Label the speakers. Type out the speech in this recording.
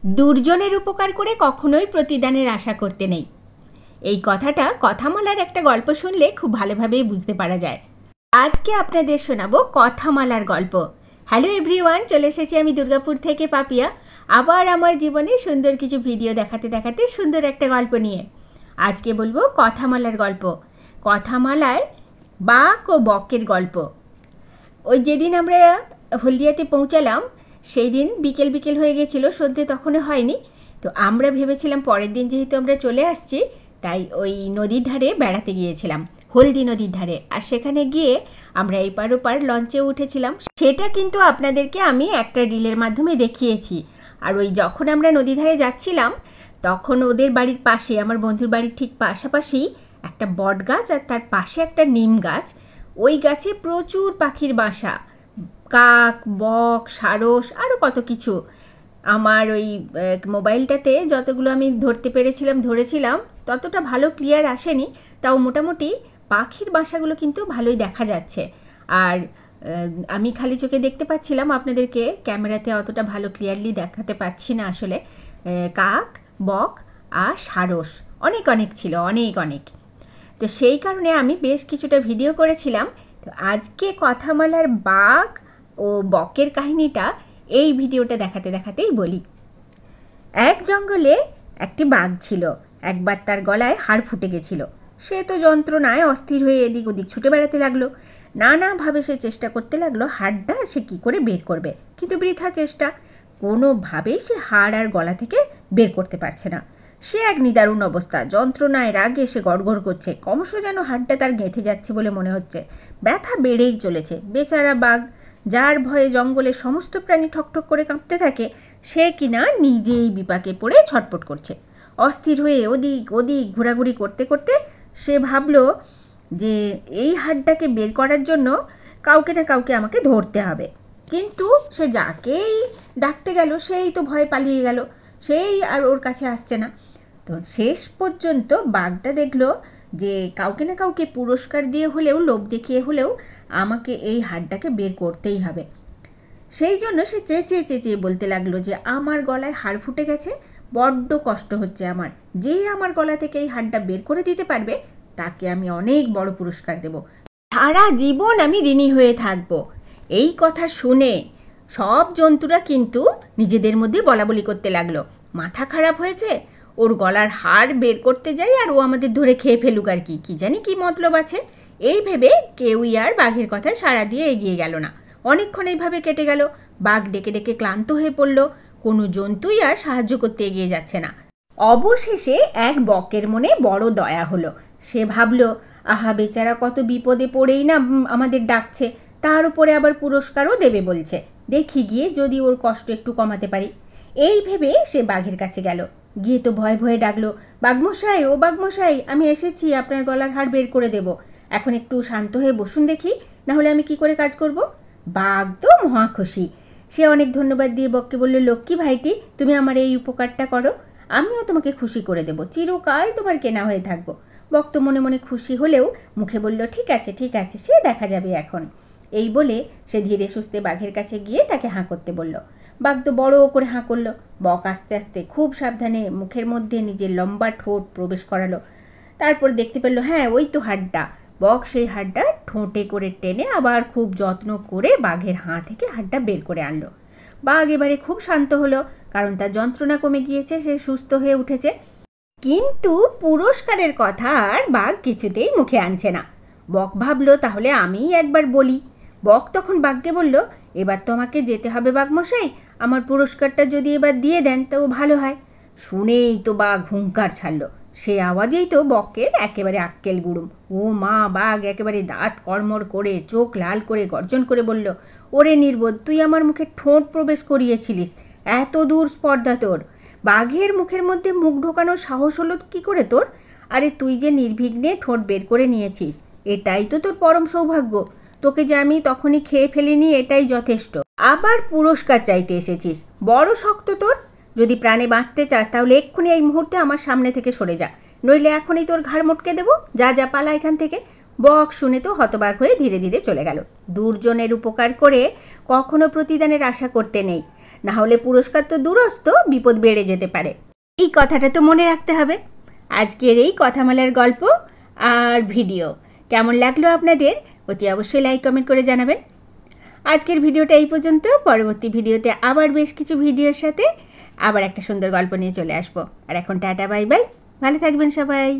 Speaker 1: দুর্জনের উপকার করে কখনোই প্রতিদানের আশা করতে নেই। এই কথাটা কথামালার একটা গল্প শুনলে খুব ভালোভাবেই বুঝতে পারা যায়। আজকে আপনাদের শোনাবো কথামালার গল্প। হ্যালো এভরিওয়ান, চলে এসেছি আমি দুর্গাপুর থেকে পাপিয়া, আবার আমার জীবনে সুন্দর কিছু ভিডিও দেখাতে দেখাতে সুন্দর একটা গল্প নিয়ে। আজকে বলবো কথামালার গল্প। কথামালায় বাঘ ও বকের গল্প। ওই যেদিন আমরা হলদিয়াতে পৌঁছালাম সেই দিন বিকেল বিকেল হয়ে গেছিলো, সন্ধ্যে তখনও হয়নি। তো আমরা ভেবেছিলাম পরের দিন যেহেতু আমরা চলে আসছি, তাই ওই নদীর ধারে বেড়াতে গিয়েছিলাম, হলদি নদীর ধারে। আর সেখানে গিয়ে আমরা এপার ওপার লঞ্চে উঠেছিলাম। সেটা কিন্তু আপনাদেরকে আমি একটা রিলের মাধ্যমে দেখিয়েছি। আর ওই যখন আমরা নদী ধারে যাচ্ছিলাম তখন ওদের বাড়ির পাশে, আমার বন্ধুর বাড়ির ঠিক পাশাপাশি একটা বট গাছ আর তার পাশে একটা নিম গাছ। ওই গাছে প্রচুর পাখির বাসা, কাক, বক, সারস, আরও কত কিছু। আমার ওই মোবাইলটাতে যতগুলো আমি ধরতে পেরেছিলাম ধরেছিলাম, ততটা ভালো ক্লিয়ার আসেনি, তাও মোটামুটি পাখির বাসাগুলো কিন্তু ভালোই দেখা যাচ্ছে। আর আমি খালি চোখে দেখতে পাচ্ছিলাম, আপনাদেরকে ক্যামেরাতে অতটা ভালো ক্লিয়ারলি দেখাতে পাচ্ছি না আসলে। কাক, বক আর সারস অনেক অনেক ছিল, অনেক অনেক। তো সেই কারণে আমি বেশ কিছুটা ভিডিও করেছিলাম। তো আজকে কথামালার বাঘ ও বকের কাহিনীটা এই ভিডিওটা দেখাতে দেখাতেই বলি। এক জঙ্গলে একটি বাঘ ছিল। একবার তার গলায় হাড় ফুটে গেছিল। সে তো যন্ত্রণায় অস্থির হয়ে এদিক ওদিক ছুটে বেড়াতে লাগলো। নানাভাবে সে চেষ্টা করতে লাগলো হাড়টা সে কী করে বের করবে, কিন্তু বৃথা চেষ্টা। কোনোভাবেই সে হাড় আর গলা থেকে বের করতে পারছে না। সে এক নিদারুণ অবস্থা, যন্ত্রণায় রাগে সে গড়গড় করছে। ক্রমশ যেন হাড়টা তার গেঁথে যাচ্ছে বলে মনে হচ্ছে। ব্যথা বেড়েই চলেছে। বেচারা বাঘ, যার ভয়ে জঙ্গলের সমস্ত প্রাণী ঠকঠক করে কাঁপতে থাকে, সে কিনা নিজেই বিপাকে পড়ে ছটপট করছে। অস্থির হয়ে ওদিক ওদিক ঘোরাঘুরি করতে করতে সে ভাবল যে এই হাড়টাকে বের করার জন্য কাউকে না কাউকে আমাকে ধরতে হবে। কিন্তু সে যাকেই ডাকতে গেল সেই তো ভয়ে পালিয়ে গেল, সেই আর ওর কাছে আসছে না। তো শেষ পর্যন্ত বাঘটা দেখলো যে কাউকে না কাউকে পুরস্কার দিয়ে হলেও, লোভ দেখিয়ে হলেও আমাকে এই হাড়টাকে বের করতেই হবে। সেই জন্য সে চেঁচিয়ে চেঁচিয়ে বলতে লাগলো যে আমার গলায় হাড় ফুটে গেছে, বড্ড কষ্ট হচ্ছে আমার। যে আমার গলা থেকে এই হাড়টা বের করে দিতে পারবে তাকে আমি অনেক বড় পুরস্কার দেব, সারা জীবন আমি ঋণী হয়ে থাকবো। এই কথা শুনে সব জন্তুরা কিন্তু নিজেদের মধ্যে বলাবলি করতে লাগলো, মাথা খারাপ হয়েছে, ওর গলার হাড় বের করতে যাই আর ও আমাদের ধরে খেয়ে ফেলুক, আর কি জানি কি মতলব আছে। এই ভেবে কেউই আর বাঘের কথা সাড়া দিয়ে এগিয়ে গেল না। অনেকক্ষণ এইভাবে কেটে গেল। বাঘ ডেকে ডেকে ক্লান্ত হয়ে পড়ল। কোনো জন্তুই আর সাহায্য করতে এগিয়ে যাচ্ছে না। অবশেষে এক বকের মনে বড় দয়া হলো। সে ভাবল, আহা বেচারা কত বিপদে পড়েই না আমাদের ডাকছে, তার উপরে আবার পুরস্কারও দেবে বলছে। দেখি গিয়ে যদি ওর কষ্ট একটু কমাতে পারি। এই ভেবে সে বাঘের কাছে গেল। গিয়ে তো ভয়ে ভয়ে ডাকলো, বাঘমশাই, ও বাঘমশাই, আমি এসেছি, আপনার গলার হাড় বের করে দেব। এখন একটু শান্ত হয়ে বসুন দেখি, না হলে আমি কি করে কাজ করব। বাঘ তো মহা খুশি। সে অনেক ধন্যবাদ দিয়ে বককে বলল, লক্ষ্মী ভাইটি, তুমি আমার এই উপকারটা করো, আমিও তোমাকে খুশি করে দেব, চিরকাল তোমার কেনা হয়ে থাকবো। বক তো মনে মনে খুশি হলেও মুখে বলল, ঠিক আছে ঠিক আছে, সে দেখা যাবে এখন। এই বলে সে ধীরে সুস্থে বাঘের কাছে গিয়ে তাকে হাঁ করতে বলল। বাঘ তো বড় করে হাঁ করল। বক আস্তে আস্তে খুব সাবধানে মুখের মধ্যে নিজের লম্বা ঠোঁট প্রবেশ করালো। তারপর দেখতে পেল, হ্যাঁ ওই তো হাড়টা। বক সেই হাড়টা ঠোঁটে করে টেনে আবার খুব যত্ন করে বাঘের হাঁ থেকে হাড়টা বের করে আনলো। বাঘ এবারে খুব শান্ত হলো, কারণ তার যন্ত্রণা কমে গিয়েছে, সে সুস্থ হয়ে উঠেছে। কিন্তু পুরস্কারের কথা আর বাঘ কিছুতেই মুখে আনছে না। বক ভাবলো, তাহলে আমিই একবার বলি। বক তখন বাঘকে বলল, এবার তো আমাকে যেতে হবে বাঘমশাই, আমার পুরস্কারটা যদি এবার দিয়ে দেন তো ভালো হয়। শুনেই তো বাঘ হুঙ্কার ছাড়লো। সে আওয়াজেই তো বকের একেবারে আক্কেল গুড়ুম। ও মা! বাঘ একেবারে দাঁত কড়মড় করে চোখ লাল করে গর্জন করে বলল, ওরে নির্বোধ, তুই আমার মুখে ঠোঁট প্রবেশ করিয়েছিলিস, এত দূর স্পর্ধা তোর! বাঘের মুখের মধ্যে মুখ ঢোকানোর সাহস হলো কী করে তোর? আরে তুই যে নির্বিঘ্নে ঠোঁট বের করে নিয়েছিস, এটাই তো তোর পরম সৌভাগ্য। তোকে যে আমি তখনই খেয়ে ফেলিনি, এটাই যথেষ্ট। আবার পুরস্কার চাইতে এসেছিস, বড় শক্ত তোর। যদি প্রাণে বাঁচতে চাস তাহলে এক্ষুনি এই মুহূর্তে আমার সামনে থেকে সরে যা, নইলে এখনই তোর ঘাড় মটকে দেবো। যা যা, পালা এখান থেকে। বক শুনে তো হতবাক হয়ে ধীরে ধীরে চলে গেল। দুর্জনের উপকার করে কখনো প্রতিদানের আশা করতে নেই। না হলে পুরস্কার তো দূরস্থ, বিপদ বেড়ে যেতে পারে। এই কথাটা তো মনে রাখতে হবে। আজকের এই কথামালার গল্প আর ভিডিও কেমন লাগলো আপনাদের অতি অবশ্যই লাইক কমেন্ট করে জানাবেন। আজকের ভিডিওটা এই পর্যন্ত। পরবর্তী ভিডিওতে আবার বেশ কিছু ভিডিওর সাথে আবার একটা সুন্দর গল্প নিয়ে চলে আসবো। আর এখন টাটা বাই বাই, ভালো থাকবেন সবাই।